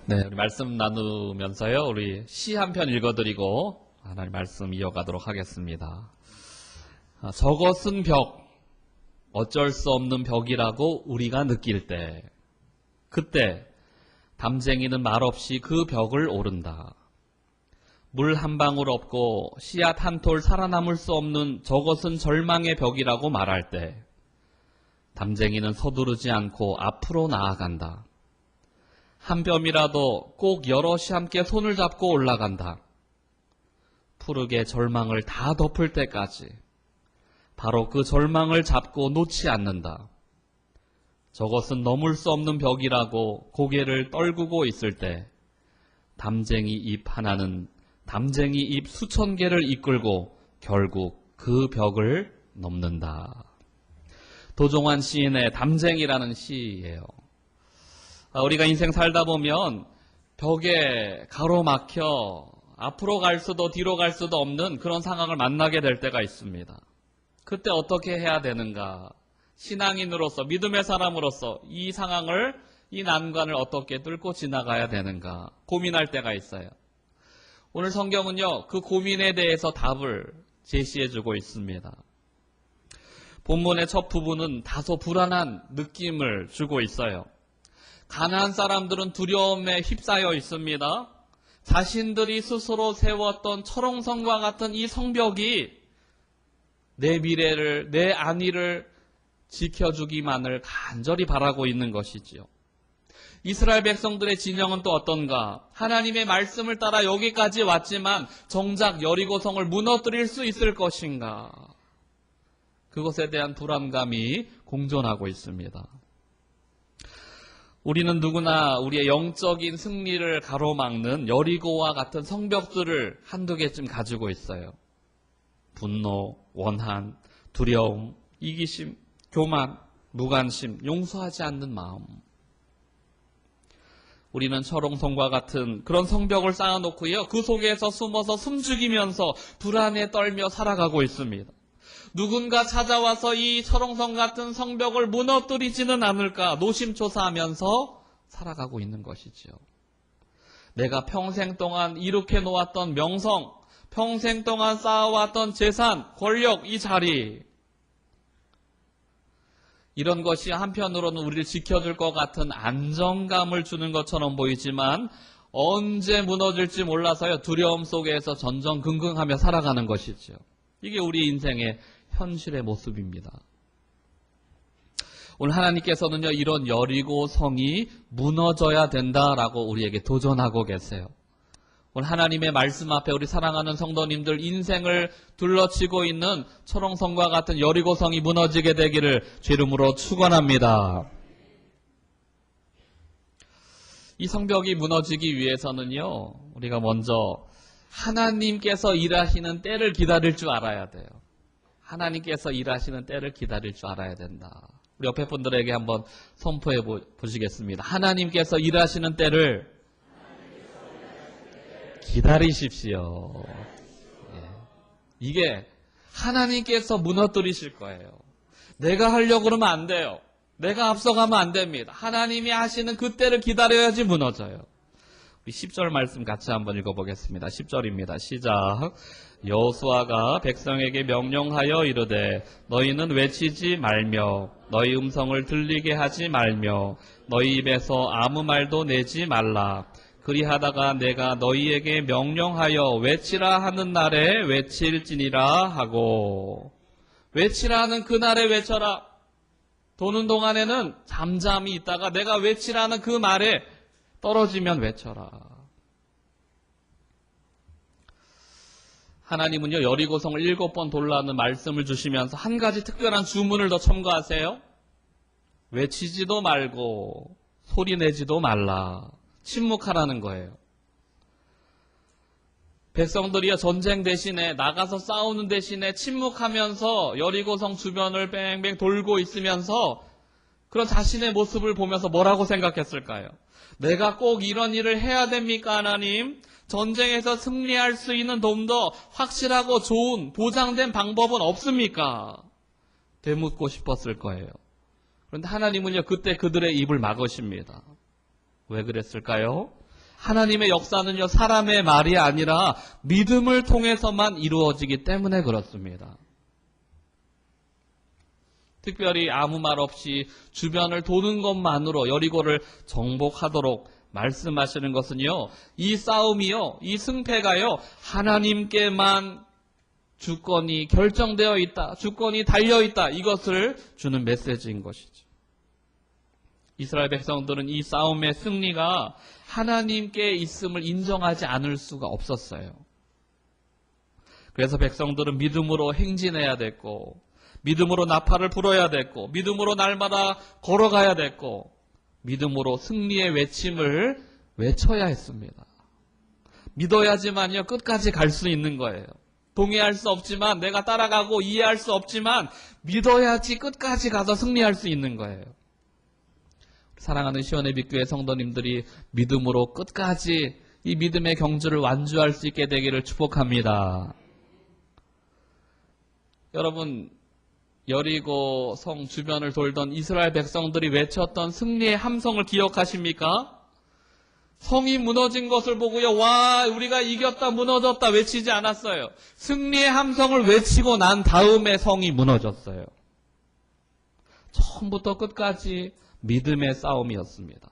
네, 우리 말씀 나누면서요, 우리 시 한 편 읽어드리고 하나님 말씀 이어가도록 하겠습니다. 저것은 벽, 어쩔 수 없는 벽이라고 우리가 느낄 때, 그때 담쟁이는 말없이 그 벽을 오른다. 물 한 방울 없고 씨앗 한 톨 살아남을 수 없는 저것은 절망의 벽이라고 말할 때, 담쟁이는 서두르지 않고 앞으로 나아간다. 한 뼘이라도 꼭 여럿이 함께 손을 잡고 올라간다. 푸르게 절망을 다 덮을 때까지 바로 그 절망을 잡고 놓지 않는다. 저것은 넘을 수 없는 벽이라고 고개를 떨구고 있을 때 담쟁이 잎 하나는 담쟁이 잎 수천 개를 이끌고 결국 그 벽을 넘는다. 도종환 시인의 담쟁이라는 시예요. 우리가 인생 살다 보면 벽에 가로막혀 앞으로 갈 수도 뒤로 갈 수도 없는 그런 상황을 만나게 될 때가 있습니다. 그때 어떻게 해야 되는가? 신앙인으로서, 믿음의 사람으로서 이 상황을, 이 난관을 어떻게 뚫고 지나가야 되는가 고민할 때가 있어요. 오늘 성경은요, 그 고민에 대해서 답을 제시해주고 있습니다. 본문의 첫 부분은 다소 불안한 느낌을 주고 있어요. 가나안 사람들은 두려움에 휩싸여 있습니다. 자신들이 스스로 세웠던 철옹성과 같은 이 성벽이 내 미래를, 내 안위를 지켜주기만을 간절히 바라고 있는 것이지요. 이스라엘 백성들의 진영은 또 어떤가? 하나님의 말씀을 따라 여기까지 왔지만 정작 여리고성을 무너뜨릴 수 있을 것인가? 그것에 대한 불안감이 공존하고 있습니다. 우리는 누구나 우리의 영적인 승리를 가로막는 여리고와 같은 성벽들을 한두 개쯤 가지고 있어요. 분노, 원한, 두려움, 이기심, 교만, 무관심, 용서하지 않는 마음. 우리는 철옹성과 같은 그런 성벽을 쌓아놓고요, 그 속에서 숨어서 숨죽이면서 불안에 떨며 살아가고 있습니다. 누군가 찾아와서 이 철옹성 같은 성벽을 무너뜨리지는 않을까 노심초사하면서 살아가고 있는 것이지요. 내가 평생 동안 이룩해 놓았던 명성, 평생 동안 쌓아왔던 재산, 권력, 이 자리, 이런 것이 한편으로는 우리를 지켜줄 것 같은 안정감을 주는 것처럼 보이지만 언제 무너질지 몰라서요, 두려움 속에서 전전긍긍하며 살아가는 것이죠. 이게 우리 인생의 현실의 모습입니다. 오늘 하나님께서는요, 이런 여리고 성이 무너져야 된다라고 우리에게 도전하고 계세요. 오늘 하나님의 말씀 앞에 우리 사랑하는 성도님들 인생을 둘러치고 있는 철옹성과 같은 여리고 성이 무너지게 되기를 주 이름으로 축원합니다. 이 성벽이 무너지기 위해서는요, 우리가 먼저 하나님께서 일하시는 때를 기다릴 줄 알아야 돼요. 하나님께서 일하시는 때를 기다릴 줄 알아야 된다. 우리 옆에 분들에게 한번 선포해 보시겠습니다. 하나님께서 일하시는 때를 기다리십시오. 예. 이게 하나님께서 무너뜨리실 거예요. 내가 하려고 그러면 안 돼요. 내가 앞서가면 안 됩니다. 하나님이 하시는 그 때를 기다려야지 무너져요. 10절 말씀 같이 한번 읽어보겠습니다. 10절입니다. 시작. 여호수아가 백성에게 명령하여 이르되 너희는 외치지 말며 너희 음성을 들리게 하지 말며 너희 입에서 아무 말도 내지 말라. 그리하다가 내가 너희에게 명령하여 외치라 하는 날에 외칠지니라 하고. 외치라 하는 그날에 외쳐라. 도는 동안에는 잠잠히 있다가 내가 외치라는 그 말에 떨어지면 외쳐라. 하나님은요, 여리고성을 7번 돌라는 말씀을 주시면서 한 가지 특별한 주문을 더 첨가하세요. 외치지도 말고 소리 내지도 말라. 침묵하라는 거예요. 백성들이요, 전쟁 대신에 나가서 싸우는 대신에 침묵하면서 여리고성 주변을 뺑뺑 돌고 있으면서 그런 자신의 모습을 보면서 뭐라고 생각했을까요? 내가 꼭 이런 일을 해야 됩니까, 하나님? 전쟁에서 승리할 수 있는 좀 더 확실하고 좋은 보장된 방법은 없습니까? 되묻고 싶었을 거예요. 그런데 하나님은요, 그때 그들의 입을 막으십니다. 왜 그랬을까요? 하나님의 역사는요, 사람의 말이 아니라 믿음을 통해서만 이루어지기 때문에 그렇습니다. 특별히 아무 말 없이 주변을 도는 것만으로 여리고를 정복하도록 말씀하시는 것은요, 이 싸움이요, 이 승패가요, 하나님께만 주권이 결정되어 있다, 주권이 달려있다, 이것을 주는 메시지인 것이죠. 이스라엘 백성들은 이 싸움의 승리가 하나님께 있음을 인정하지 않을 수가 없었어요. 그래서 백성들은 믿음으로 행진해야 됐고, 믿음으로 나팔을 불어야 됐고, 믿음으로 날마다 걸어가야 됐고, 믿음으로 승리의 외침을 외쳐야 했습니다. 믿어야지만요, 끝까지 갈 수 있는 거예요. 동의할 수 없지만, 내가 따라가고 이해할 수 없지만, 믿어야지 끝까지 가서 승리할 수 있는 거예요. 사랑하는 시온의 빛교회 성도님들이 믿음으로 끝까지 이 믿음의 경주를 완주할 수 있게 되기를 축복합니다. 여러분, 여리고 성 주변을 돌던 이스라엘 백성들이 외쳤던 승리의 함성을 기억하십니까? 성이 무너진 것을 보고요, 와, 우리가 이겼다, 무너졌다 외치지 않았어요. 승리의 함성을 외치고 난 다음에 성이 무너졌어요. 처음부터 끝까지 믿음의 싸움이었습니다.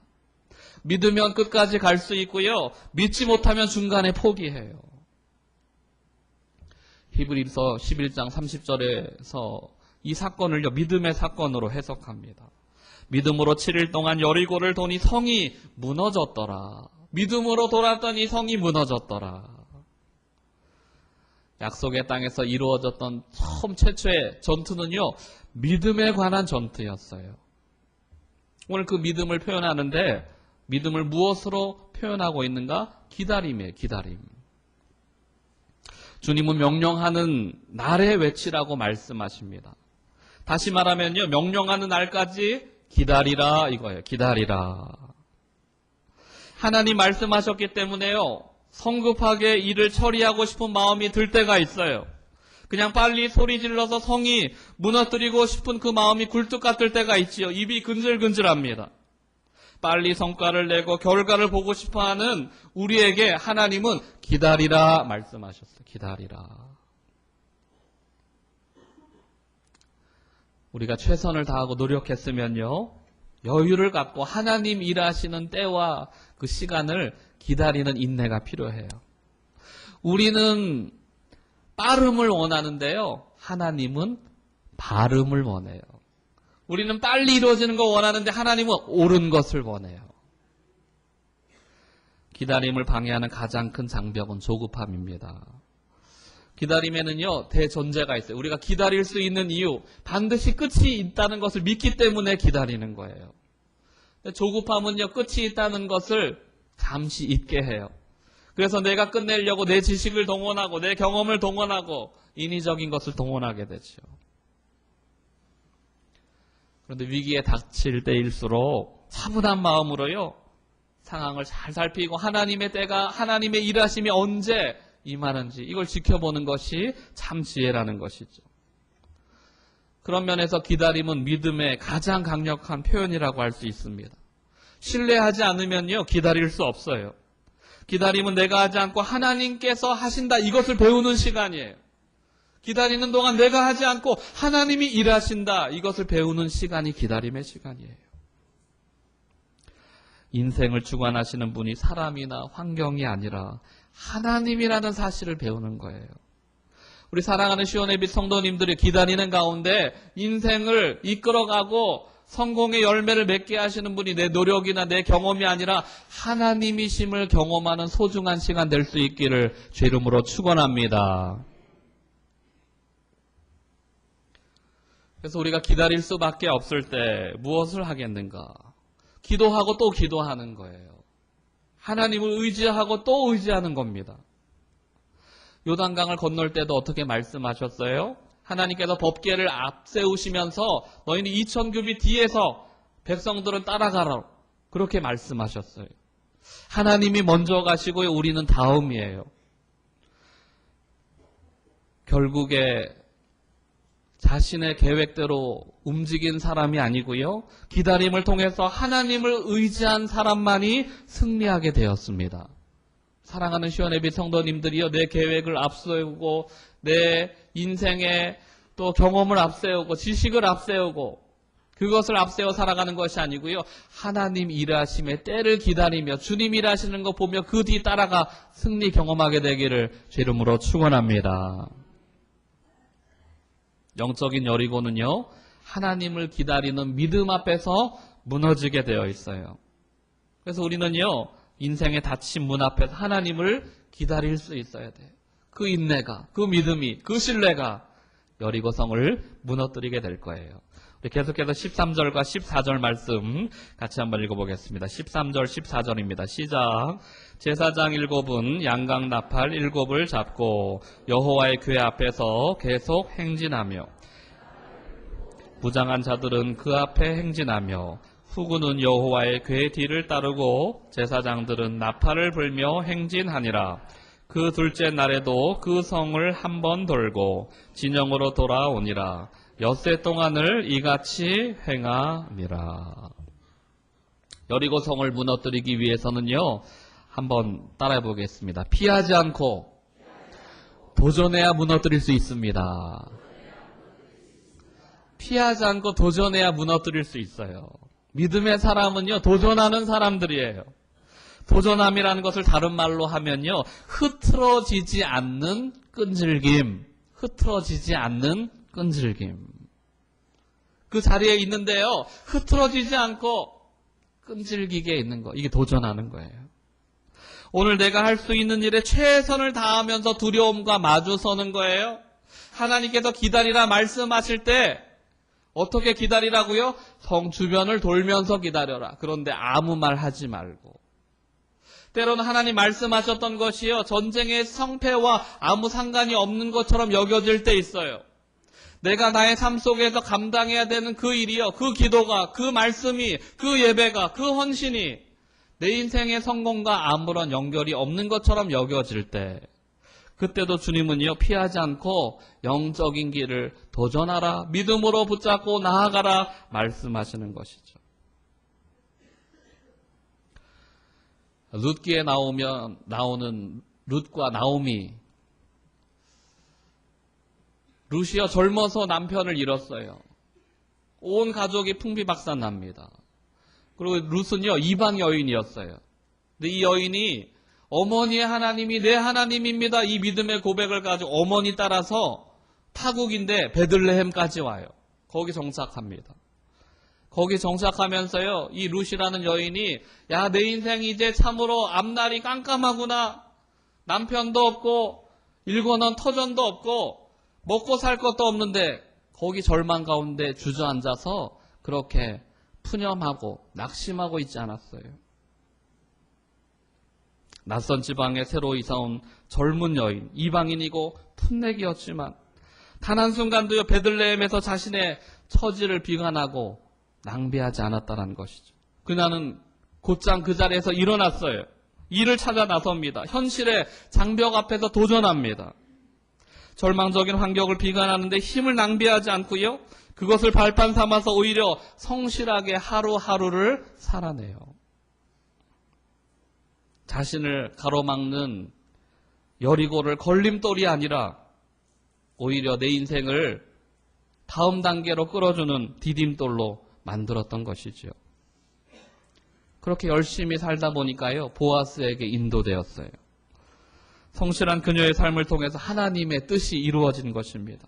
믿으면 끝까지 갈 수 있고요, 믿지 못하면 중간에 포기해요. 히브리서 11장 30절에서 이 사건을요, 믿음의 사건으로 해석합니다. 믿음으로 7일 동안 여리고를 도니 성이 무너졌더라. 믿음으로 돌았더니 성이 무너졌더라. 약속의 땅에서 이루어졌던 처음 최초의 전투는요, 믿음에 관한 전투였어요. 오늘 그 믿음을 표현하는데, 믿음을 무엇으로 표현하고 있는가? 기다림이에요, 기다림. 주님은 명령하는 날에 외치라고 말씀하십니다. 다시 말하면요, 명령하는 날까지 기다리라 이거예요. 기다리라. 하나님 말씀하셨기 때문에요, 성급하게 일을 처리하고 싶은 마음이 들 때가 있어요. 그냥 빨리 소리 질러서 성이 무너뜨리고 싶은 그 마음이 굴뚝 같을 때가 있지요. 입이 근질근질합니다. 빨리 성과를 내고 결과를 보고 싶어하는 우리에게 하나님은 기다리라 말씀하셨어요. 기다리라. 우리가 최선을 다하고 노력했으면요, 여유를 갖고 하나님 일하시는 때와 그 시간을 기다리는 인내가 필요해요. 우리는 빠름을 원하는데요, 하나님은 바름을 원해요. 우리는 빨리 이루어지는 거 원하는데 하나님은 옳은 것을 원해요. 기다림을 방해하는 가장 큰 장벽은 조급함입니다. 기다림에는요, 대전제가 있어요. 우리가 기다릴 수 있는 이유, 반드시 끝이 있다는 것을 믿기 때문에 기다리는 거예요. 조급함은요, 끝이 있다는 것을 잠시 잊게 해요. 그래서 내가 끝내려고 내 지식을 동원하고 내 경험을 동원하고 인위적인 것을 동원하게 되죠. 그런데 위기에 닥칠 때일수록 차분한 마음으로요, 상황을 잘 살피고 하나님의 때가, 하나님의 일하심이 언제 임하는지 이걸 지켜보는 것이 참 지혜라는 것이죠. 그런 면에서 기다림은 믿음의 가장 강력한 표현이라고 할 수 있습니다. 신뢰하지 않으면요, 기다릴 수 없어요. 기다림은 내가 하지 않고 하나님께서 하신다, 이것을 배우는 시간이에요. 기다리는 동안 내가 하지 않고 하나님이 일하신다, 이것을 배우는 시간이 기다림의 시간이에요. 인생을 주관하시는 분이 사람이나 환경이 아니라 하나님이라는 사실을 배우는 거예요. 우리 사랑하는 시온의 빛 성도님들이 기다리는 가운데 인생을 이끌어가고 성공의 열매를 맺게 하시는 분이 내 노력이나 내 경험이 아니라 하나님이심을 경험하는 소중한 시간 될 수 있기를 주 이름으로 축원합니다. 그래서 우리가 기다릴 수밖에 없을 때 무엇을 하겠는가? 기도하고 또 기도하는 거예요. 하나님을 의지하고 또 의지하는 겁니다. 요단강을 건널 때도 어떻게 말씀하셨어요? 하나님께서 법궤를 앞세우시면서 너희는 2000규빗 뒤에서 백성들은 따라가라, 그렇게 말씀하셨어요. 하나님이 먼저 가시고요, 우리는 다음이에요. 결국에 자신의 계획대로 움직인 사람이 아니고요. 기다림을 통해서 하나님을 의지한 사람만이 승리하게 되었습니다. 사랑하는 시원예비 성도님들이요, 내 계획을 앞세우고 내 인생의 또 경험을 앞세우고 지식을 앞세우고 그것을 앞세워 살아가는 것이 아니고요. 하나님 일하심의 때를 기다리며 주님 일하시는 거 보며 그 뒤 따라가 승리 경험하게 되기를 주 이름으로 축원합니다. 영적인 여리고는요, 하나님을 기다리는 믿음 앞에서 무너지게 되어 있어요. 그래서 우리는요, 인생의 닫힌 문 앞에서 하나님을 기다릴 수 있어야 돼요. 그 인내가, 그 믿음이, 그 신뢰가 여리고성을 무너뜨리게 될 거예요. 우리 계속해서 13절과 14절 말씀 같이 한번 읽어보겠습니다. 13절, 14절입니다. 시작. 제사장 7은 양각 나팔 7을 잡고 여호와의 궤 앞에서 계속 행진하며 무장한 자들은 그 앞에 행진하며 후군은 여호와의 궤 뒤를 따르고 제사장들은 나팔을 불며 행진하니라. 그 둘째 날에도 그 성을 한 번 돌고 진영으로 돌아오니라. 엿새 동안을 이같이 행하니라. 여리고 성을 무너뜨리기 위해서는요, 한번 따라해 보겠습니다. 피하지 않고 도전해야 무너뜨릴 수 있습니다. 피하지 않고 도전해야 무너뜨릴 수 있어요. 믿음의 사람은요, 도전하는 사람들이에요. 도전함이라는 것을 다른 말로 하면요, 흐트러지지 않는 끈질김, 흐트러지지 않는 끈질김. 그 자리에 있는데요, 흐트러지지 않고 끈질기게 있는 거, 이게 도전하는 거예요. 오늘 내가 할 수 있는 일에 최선을 다하면서 두려움과 마주서는 거예요. 하나님께서 기다리라 말씀하실 때 어떻게 기다리라고요? 성 주변을 돌면서 기다려라. 그런데 아무 말 하지 말고. 때로는 하나님 말씀하셨던 것이요, 전쟁의 성패와 아무 상관이 없는 것처럼 여겨질 때 있어요. 내가 나의 삶 속에서 감당해야 되는 그 일이요, 그 기도가, 그 말씀이, 그 예배가, 그 헌신이 내 인생의 성공과 아무런 연결이 없는 것처럼 여겨질 때, 그때도 주님은요, 피하지 않고 영적인 길을 도전하라, 믿음으로 붙잡고 나아가라 말씀하시는 것이죠. 룻기에 나오는 룻과 나오미. 룻이요, 젊어서 남편을 잃었어요. 온 가족이 풍비박산납니다. 그리고 룻은요, 이방 여인이었어요. 근데 이 여인이 어머니의 하나님이 내 하나님입니다, 이 믿음의 고백을 가지고 어머니 따라서 타국인데 베들레헴까지 와요. 거기 정착합니다. 거기 정착하면서요, 이 룻이라는 여인이, 야, 내 인생이 이제 참으로 앞날이 깜깜하구나. 남편도 없고 일궈놓은 터전도 없고 먹고 살 것도 없는데 거기 절망 가운데 주저앉아서 그렇게 푸념하고 낙심하고 있지 않았어요. 낯선 지방에 새로 이사온 젊은 여인, 이방인이고 풋내기였지만 단 한순간도요, 베들레헴에서 자신의 처지를 비관하고 낭비하지 않았다는 것이죠. 그녀는 곧장 그 자리에서 일어났어요. 일을 찾아 나섭니다. 현실의 장벽 앞에서 도전합니다. 절망적인 환경을 비관하는데 힘을 낭비하지 않고요, 그것을 발판 삼아서 오히려 성실하게 하루하루를 살아내요. 자신을 가로막는 여리고를 걸림돌이 아니라 오히려 내 인생을 다음 단계로 끌어주는 디딤돌로 만들었던 것이죠. 그렇게 열심히 살다 보니까요, 보아스에게 인도되었어요. 성실한 그녀의 삶을 통해서 하나님의 뜻이 이루어진 것입니다.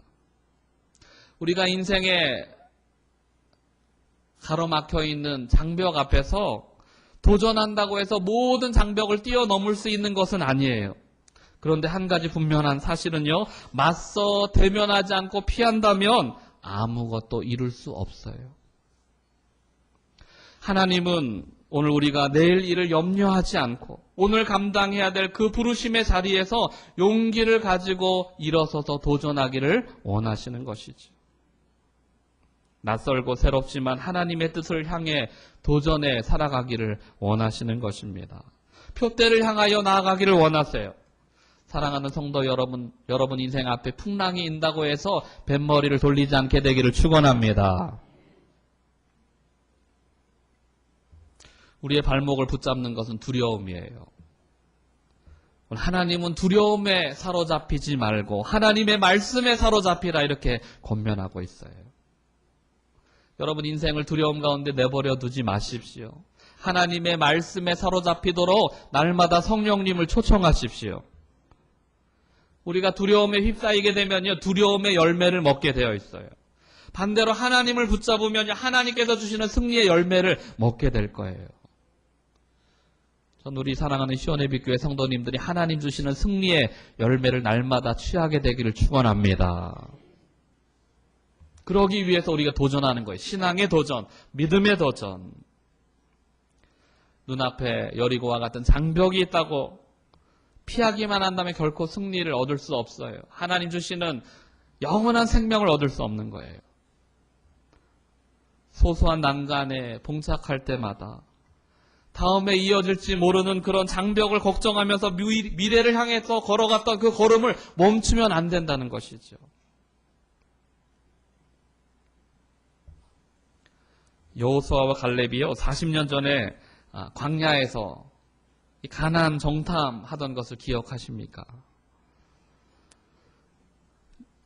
우리가 인생에 가로막혀 있는 장벽 앞에서 도전한다고 해서 모든 장벽을 뛰어넘을 수 있는 것은 아니에요. 그런데 한 가지 분명한 사실은요, 맞서 대면하지 않고 피한다면 아무것도 이룰 수 없어요. 하나님은 오늘 우리가 내일 일을 염려하지 않고 오늘 감당해야 될 그 부르심의 자리에서 용기를 가지고 일어서서 도전하기를 원하시는 것이죠. 낯설고 새롭지만 하나님의 뜻을 향해 도전해 살아가기를 원하시는 것입니다. 표대를 향하여 나아가기를 원하세요. 사랑하는 성도 여러분 인생 앞에 풍랑이 인다고 해서 뱃머리를 돌리지 않게 되기를 축원합니다. 우리의 발목을 붙잡는 것은 두려움이에요. 하나님은 두려움에 사로잡히지 말고 하나님의 말씀에 사로잡히라 이렇게 권면하고 있어요. 여러분 인생을 두려움 가운데 내버려 두지 마십시오. 하나님의 말씀에 사로잡히도록 날마다 성령님을 초청하십시오. 우리가 두려움에 휩싸이게 되면요, 두려움의 열매를 먹게 되어 있어요. 반대로 하나님을 붙잡으면 하나님께서 주시는 승리의 열매를 먹게 될 거예요. 전 우리 사랑하는 시온의 빛교회 성도님들이 하나님 주시는 승리의 열매를 날마다 취하게 되기를 축원합니다. 그러기 위해서 우리가 도전하는 거예요. 신앙의 도전, 믿음의 도전. 눈앞에 여리고와 같은 장벽이 있다고 피하기만 한다면 결코 승리를 얻을 수 없어요. 하나님 주시는 영원한 생명을 얻을 수 없는 거예요. 소소한 난간에 봉착할 때마다 다음에 이어질지 모르는 그런 장벽을 걱정하면서 미래를 향해서 걸어갔던 그 걸음을 멈추면 안 된다는 것이죠. 여호수아와 갈렙이요 40년 전에 광야에서 가나안 정탐하던 것을 기억하십니까?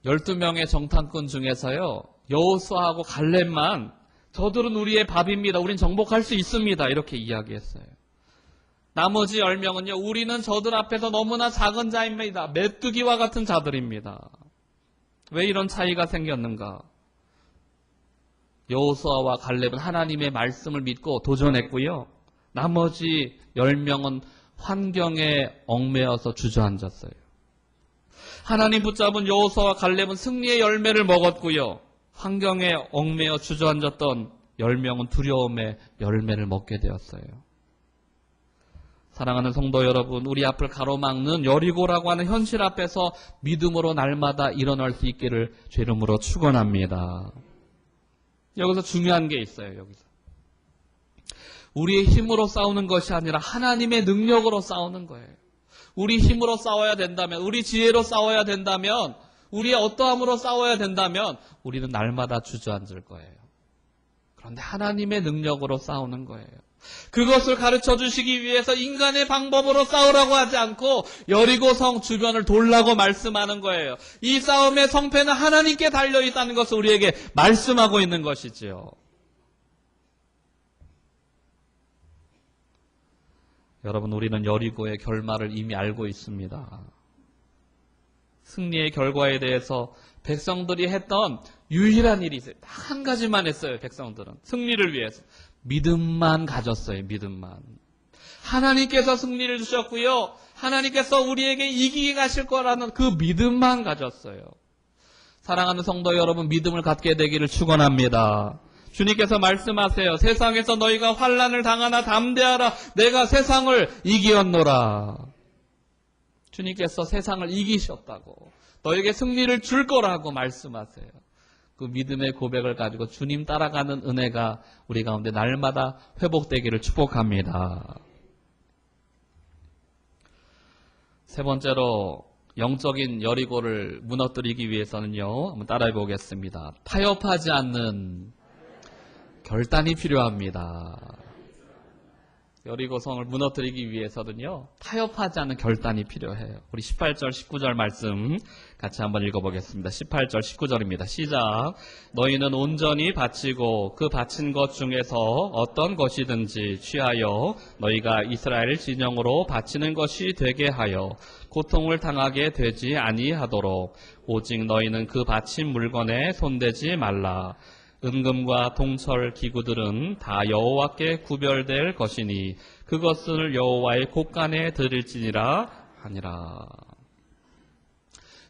12명의 정탐꾼 중에서요 여호수아하고 갈렙만 저들은 우리의 밥입니다. 우린 정복할 수 있습니다. 이렇게 이야기했어요. 나머지 10명은요 우리는 저들 앞에서 너무나 작은 자입니다. 메뚜기와 같은 자들입니다. 왜 이런 차이가 생겼는가? 여호수아와 갈렙은 하나님의 말씀을 믿고 도전했고요. 나머지 10명은 환경에 얽매여서 주저앉았어요. 하나님 붙잡은 여호수아와 갈렙은 승리의 열매를 먹었고요. 환경에 얽매여 주저앉았던 10명은 두려움의 열매를 먹게 되었어요. 사랑하는 성도 여러분, 우리 앞을 가로막는 여리고라고 하는 현실 앞에서 믿음으로 날마다 일어날 수 있기를 주 이름으로 축원합니다. 여기서 중요한 게 있어요. 여기서 우리의 힘으로 싸우는 것이 아니라 하나님의 능력으로 싸우는 거예요. 우리 힘으로 싸워야 된다면, 우리 지혜로 싸워야 된다면, 우리의 어떠함으로 싸워야 된다면 우리는 날마다 주저앉을 거예요. 그런데 하나님의 능력으로 싸우는 거예요. 그것을 가르쳐 주시기 위해서 인간의 방법으로 싸우라고 하지 않고 여리고 성 주변을 돌라고 말씀하는 거예요. 이 싸움의 성패는 하나님께 달려있다는 것을 우리에게 말씀하고 있는 것이지요. 여러분, 우리는 여리고의 결말을 이미 알고 있습니다. 승리의 결과에 대해서 백성들이 했던 유일한 일이 있어요. 딱 한 가지만 했어요. 백성들은 승리를 위해서 믿음만 가졌어요. 믿음만. 하나님께서 승리를 주셨고요. 하나님께서 우리에게 이기게 가실 거라는 그 믿음만 가졌어요. 사랑하는 성도 여러분, 믿음을 갖게 되기를 축원합니다. 주님께서 말씀하세요. 세상에서 너희가 환난을 당하나 담대하라. 내가 세상을 이기었노라. 주님께서 세상을 이기셨다고, 너에게 승리를 줄 거라고 말씀하세요. 그 믿음의 고백을 가지고 주님 따라가는 은혜가 우리 가운데 날마다 회복되기를 축복합니다. 세 번째로 영적인 여리고를 무너뜨리기 위해서는요, 한번 따라해 보겠습니다. 타협하지 않는 결단이 필요합니다. 여리고성을 무너뜨리기 위해서는요, 타협하지 않는 결단이 필요해요. 우리 18절, 19절 말씀 같이 한번 읽어보겠습니다. 18절, 19절입니다. 시작. 너희는 온전히 바치고 그 바친 것 중에서 어떤 것이든지 취하여 너희가 이스라엘 진영으로 바치는 것이 되게 하여 고통을 당하게 되지 아니하도록 오직 너희는 그 바친 물건에 손대지 말라. 은금과 동철 기구들은 다 여호와께 구별될 것이니 그것을 여호와의 곳간에 드릴지니라 하니라.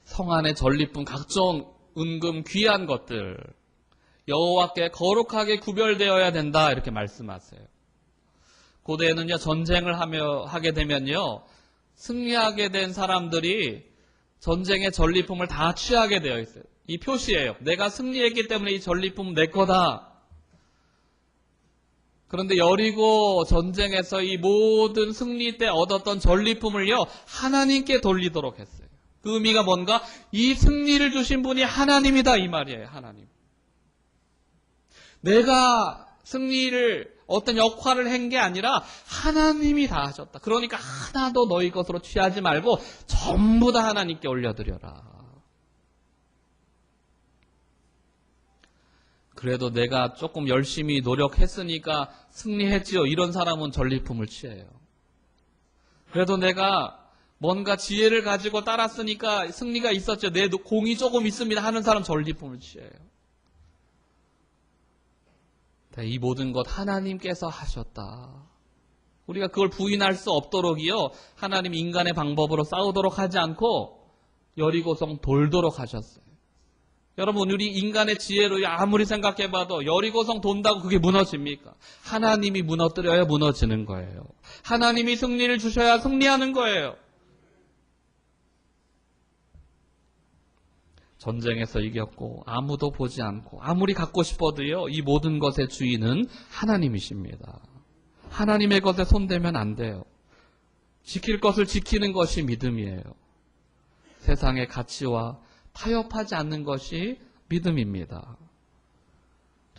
성 안의 전리품, 각종 은금 귀한 것들 여호와께 거룩하게 구별되어야 된다, 이렇게 말씀하세요. 고대에는요, 전쟁을 하게 되면요, 승리하게 된 사람들이 전쟁의 전리품을 다 취하게 되어 있어요. 이 표시예요. 내가 승리했기 때문에 이 전리품은 내 거다. 그런데 여리고 전쟁에서 이 모든 승리 때 얻었던 전리품을요, 하나님께 돌리도록 했어요. 그 의미가 뭔가? 이 승리를 주신 분이 하나님이다, 이 말이에요, 하나님. 내가 승리를 어떤 역할을 한 게 아니라 하나님이 다 하셨다. 그러니까 하나도 너희 것으로 취하지 말고 전부 다 하나님께 올려드려라. 그래도 내가 조금 열심히 노력했으니까 승리했지요. 이런 사람은 전리품을 취해요. 그래도 내가 뭔가 지혜를 가지고 따랐으니까 승리가 있었죠. 내 공이 조금 있습니다 하는 사람 전리품을 취해요. 이 모든 것 하나님께서 하셨다. 우리가 그걸 부인할 수 없도록이요, 하나님 인간의 방법으로 싸우도록 하지 않고 여리고성 돌도록 하셨어요. 여러분, 우리 인간의 지혜로 아무리 생각해봐도 여리고성 돈다고 그게 무너집니까? 하나님이 무너뜨려야 무너지는 거예요. 하나님이 승리를 주셔야 승리하는 거예요. 전쟁에서 이겼고 아무도 보지 않고 아무리 갖고 싶어도요, 이 모든 것의 주인은 하나님이십니다. 하나님의 것에 손대면 안 돼요. 지킬 것을 지키는 것이 믿음이에요. 세상의 가치와 타협하지 않는 것이 믿음입니다.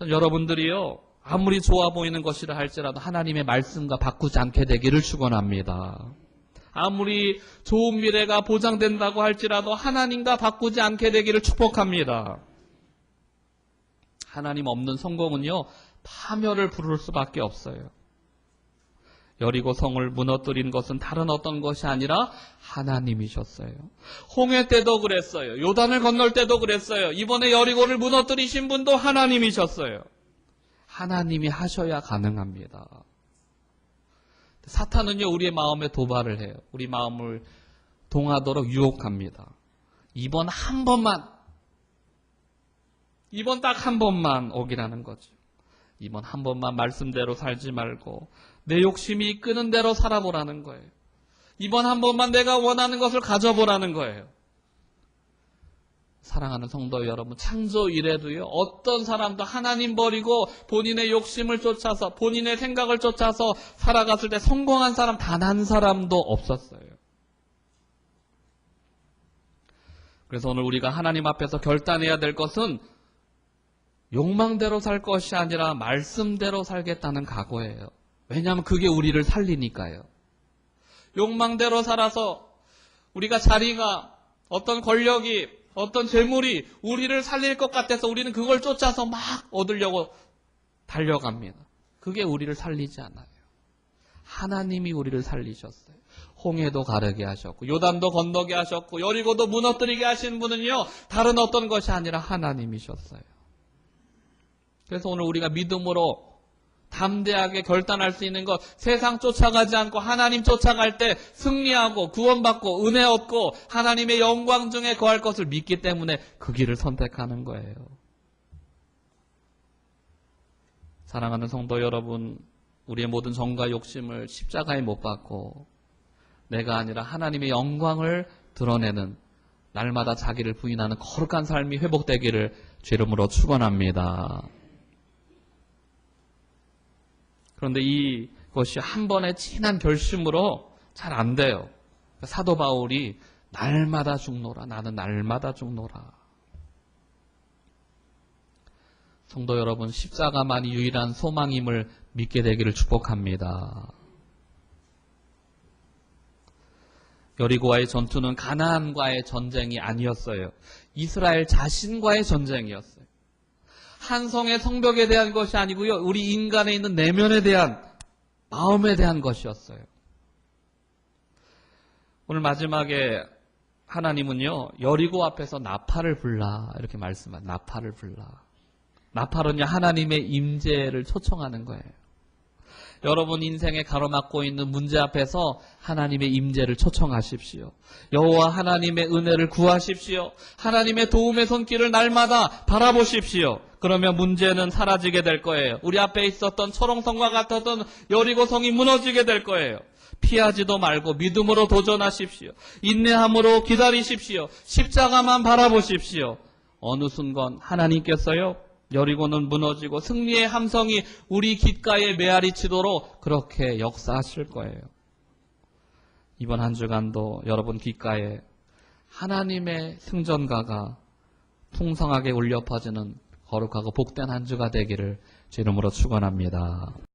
여러분들이요, 아무리 좋아 보이는 것이라 할지라도 하나님의 말씀과 바꾸지 않게 되기를 축원합니다. 아무리 좋은 미래가 보장된다고 할지라도 하나님과 바꾸지 않게 되기를 축복합니다. 하나님 없는 성공은요, 파멸을 부를 수밖에 없어요. 여리고 성을 무너뜨린 것은 다른 어떤 것이 아니라 하나님이셨어요. 홍해 때도 그랬어요. 요단을 건널 때도 그랬어요. 이번에 여리고를 무너뜨리신 분도 하나님이셨어요. 하나님이 하셔야 가능합니다. 사탄은요, 우리의 마음에 도발을 해요. 우리 마음을 동하도록 유혹합니다. 이번 딱 한 번만 오기라는 거죠. 이번 한 번만 말씀대로 살지 말고 내 욕심이 이끄는 대로 살아보라는 거예요. 이번 한 번만 내가 원하는 것을 가져보라는 거예요. 사랑하는 성도 여러분, 창조 이래도요, 어떤 사람도 하나님 버리고 본인의 욕심을 쫓아서 본인의 생각을 쫓아서 살아갔을 때 성공한 사람 단 한 사람도 없었어요. 그래서 오늘 우리가 하나님 앞에서 결단해야 될 것은 욕망대로 살 것이 아니라 말씀대로 살겠다는 각오예요. 왜냐하면 그게 우리를 살리니까요. 욕망대로 살아서 우리가 자리가, 어떤 권력이, 어떤 재물이 우리를 살릴 것 같아서 우리는 그걸 쫓아서 막 얻으려고 달려갑니다. 그게 우리를 살리지 않아요. 하나님이 우리를 살리셨어요. 홍해도 가르게 하셨고 요단도 건너게 하셨고 여리고도 무너뜨리게 하신 분은요, 다른 어떤 것이 아니라 하나님이셨어요. 그래서 오늘 우리가 믿음으로 담대하게 결단할 수 있는 것, 세상 쫓아가지 않고 하나님 쫓아갈 때 승리하고 구원받고 은혜 얻고 하나님의 영광 중에 거할 것을 믿기 때문에 그 길을 선택하는 거예요. 사랑하는 성도 여러분, 우리의 모든 정과 욕심을 십자가에 못 박고 내가 아니라 하나님의 영광을 드러내는, 날마다 자기를 부인하는 거룩한 삶이 회복되기를 주 이름으로 축원합니다. 그런데 이것이 한 번의 진한 결심으로 잘 안 돼요. 사도 바울이 날마다 죽노라, 나는 날마다 죽노라. 성도 여러분, 십자가만이 유일한 소망임을 믿게 되기를 축복합니다. 여리고와의 전투는 가나안과의 전쟁이 아니었어요. 이스라엘 자신과의 전쟁이었어요. 한 성의 성벽에 대한 것이 아니고요, 우리 인간에 있는 내면에 대한, 마음에 대한 것이었어요. 오늘 마지막에 하나님은요, 여리고 앞에서 나팔을 불라 이렇게 말씀하세요. 나팔을 불라. 나팔은요, 하나님의 임재를 초청하는 거예요. 여러분 인생에 가로막고 있는 문제 앞에서 하나님의 임재를 초청하십시오. 여호와 하나님의 은혜를 구하십시오. 하나님의 도움의 손길을 날마다 바라보십시오. 그러면 문제는 사라지게 될 거예요. 우리 앞에 있었던 철옹성과 같았던 여리고성이 무너지게 될 거예요. 피하지도 말고 믿음으로 도전하십시오. 인내함으로 기다리십시오. 십자가만 바라보십시오. 어느 순간 하나님께서요, 여리고는 무너지고 승리의 함성이 우리 귓가에 메아리 치도록 그렇게 역사하실 거예요. 이번 한 주간도 여러분 귓가에 하나님의 승전가가 풍성하게 울려 퍼지는 거룩하고 복된 한 주가 되기를 주 이름으로 축원합니다.